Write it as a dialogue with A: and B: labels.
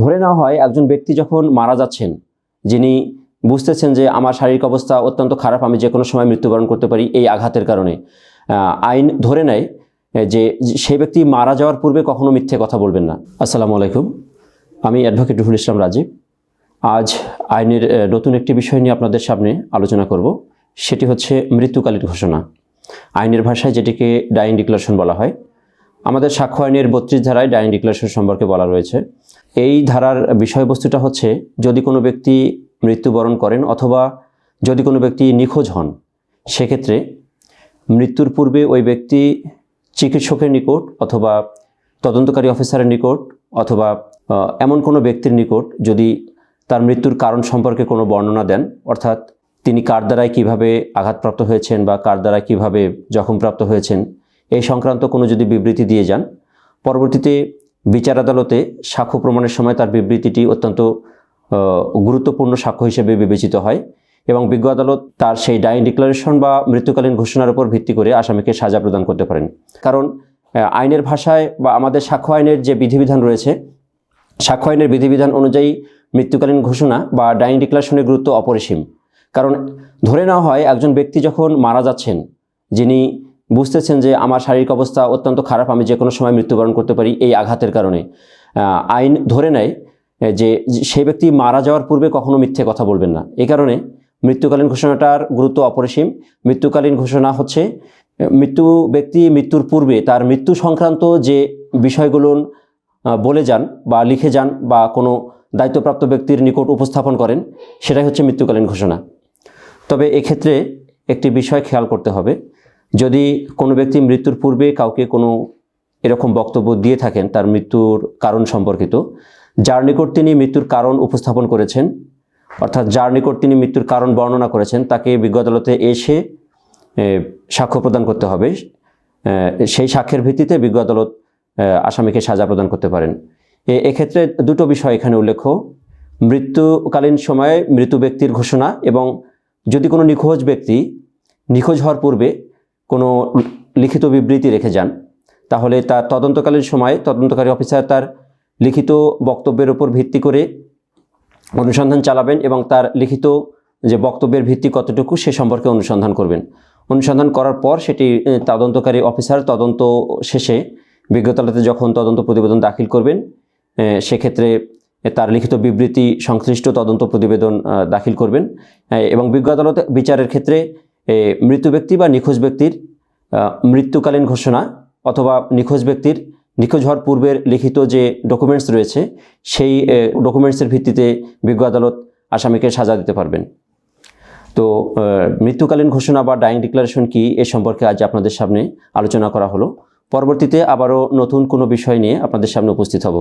A: ধরে নেওয়া হয় একজন ব্যক্তি যখন মারা যাচ্ছেন, যিনি বুঝতেছেন যে আমার শারীরিক অবস্থা অত্যন্ত খারাপ, আমি যে কোনো সময় মৃত্যুবরণ করতে পারি, এই আঘাতের কারণে আইন ধরে নেয় যে সেই ব্যক্তি মারা যাওয়ার পূর্বে কখনো মিথ্যে কথা বলবেন না। আসসালামু আলাইকুম, আমি অ্যাডভোকেট রুহুল ইসলাম রাজীব। আজ আইনের নতুন একটি বিষয় নিয়ে আপনাদের সামনে আলোচনা করব, সেটি হচ্ছে মৃত্যুকালীন ঘোষণা। আইনের ভাষায় যেটিকে ডাইং ডিক্লারেশন বলা হয়। আমাদের সাক্ষ্য আইনের 32 ধারায় ডাইং ডিক্লারেশন সম্পর্কে বলা রয়েছে। এই ধারার বিষয়বস্তুটা হচ্ছে, যদি কোনো ব্যক্তি মৃত্যুবরণ করেন অথবা যদি কোনো ব্যক্তি নিখোঁজ হন, সেক্ষেত্রে মৃত্যুর পূর্বে ওই ব্যক্তি চিকিৎসকের নিকট অথবা তদন্তকারী অফিসারের নিকট অথবা এমন কোনো ব্যক্তির নিকট যদি তার মৃত্যুর কারণ সম্পর্কে কোনো বর্ণনা দেন, অর্থাৎ তিনি কার দ্বারায় কীভাবে আঘাতপ্রাপ্ত হয়েছেন বা কার দ্বারা কীভাবে জখমপ্রাপ্ত হয়েছেন, এই সংক্রান্ত কোনো যদি বিবৃতি দিয়ে যান, পরবর্তীতে বিচার আদালতে সাক্ষ্য প্রমাণের সময় তার বিবৃতিটি অত্যন্ত গুরুত্বপূর্ণ সাক্ষ্য হিসেবে বিবেচিত হয় এবং বিজ্ঞ আদালত তার সেই ডাইং ডিক্লারেশন বা মৃত্যুকালীন ঘোষণার উপর ভিত্তি করে আসামিকে সাজা প্রদান করতে পারেন। কারণ আইনের ভাষায় বা আমাদের সাক্ষ্য আইনের যে বিধিবিধান রয়েছে, সাক্ষ্য আইনের বিধিবিধান অনুযায়ী মৃত্যুকালীন ঘোষণা বা ডাইং ডিক্লারেশনের গুরুত্ব অপরিসীম। কারণ ধরে নেওয়া হয় একজন ব্যক্তি যখন মারা যাচ্ছেন, যিনি বুঝতেছেন যে আমার শারীরিক অবস্থা অত্যন্ত খারাপ, আমি যে কোনো সময় মৃত্যুবরণ করতে পারি, এই আঘাতের কারণে আইন ধরে নেয় যে সেই ব্যক্তি মারা যাওয়ার পূর্বে কখনো মিথ্যে কথা বলবেন না। এই কারণে মৃত্যুকালীন ঘোষণাটার গুরুত্ব অপরিসীম। মৃত্যুকালীন ঘোষণা হচ্ছে ব্যক্তি মৃত্যুর পূর্বে তার মৃত্যু সংক্রান্ত যে বিষয়গুলো বলে যান বা লিখে যান বা কোনো দায়িত্বপ্রাপ্ত ব্যক্তির নিকট উপস্থাপন করেন, সেটাই হচ্ছে মৃত্যুকালীন ঘোষণা। তবে এক্ষেত্রে একটি বিষয় খেয়াল করতে হবে, যদি কোনো ব্যক্তি মৃত্যুর পূর্বে কাউকে কোনো এরকম বক্তব্য দিয়ে থাকেন তার মৃত্যুর কারণ সম্পর্কিত, যার নিকট তিনি মৃত্যুর কারণ উপস্থাপন করেছেন, অর্থাৎ যার নিকট তিনি মৃত্যুর কারণ বর্ণনা করেছেন, তাকে বিজ্ঞ আদালতে এসে সাক্ষ্য প্রদান করতে হবে। সেই সাক্ষ্যের ভিত্তিতে বিজ্ঞ আদালত আসামিকে সাজা প্রদান করতে পারেন। এক্ষেত্রে দুটো বিষয় এখানে উল্লেখ্য: মৃত্যুকালীন সময়ে মৃত ব্যক্তির ঘোষণা এবং যদি কোনো নিখোঁজ ব্যক্তি নিখোঁজ হওয়ার পূর্বে কোনো লিখিত বিবৃতি রেখে যান, তাহলে তার তদন্তকালীন সময়ে তদন্তকারী অফিসার তার লিখিত বক্তব্যের উপর ভিত্তি করে অনুসন্ধান চালাবেন এবং তার লিখিত যে বক্তব্যের ভিত্তি কতটুকু সে সম্পর্কে অনুসন্ধান করবেন। অনুসন্ধান করার পর সেটি তদন্তকারী অফিসার তদন্ত শেষে বিজ্ঞ আদালতে যখন তদন্ত প্রতিবেদন দাখিল করবেন, সেক্ষেত্রে তার লিখিত বিবৃতি সংশ্লিষ্ট তদন্ত প্রতিবেদন দাখিল করবেন এবং বিজ্ঞ আদালত বিচারের ক্ষেত্রে মৃত ব্যক্তি বা নিখোঁজ ব্যক্তির মৃত্যুকালীন ঘোষণা অথবা নিখোঁজ ব্যক্তির নিখোঁজ হওয়ার পূর্বের লিখিত যে ডকুমেন্টস রয়েছে, সেই ডকুমেন্টসের ভিত্তিতে বিজ্ঞ আদালত আসামিকে সাজা দিতে পারবেন। তো মৃত্যুকালীন ঘোষণা বা ডাইং ডিক্লারেশন কি, এ সম্পর্কে আজ আপনাদের সামনে আলোচনা করা হলো। পরবর্তীতে আবারও নতুন কোনো বিষয় নিয়ে আপনাদের সামনে উপস্থিত হব।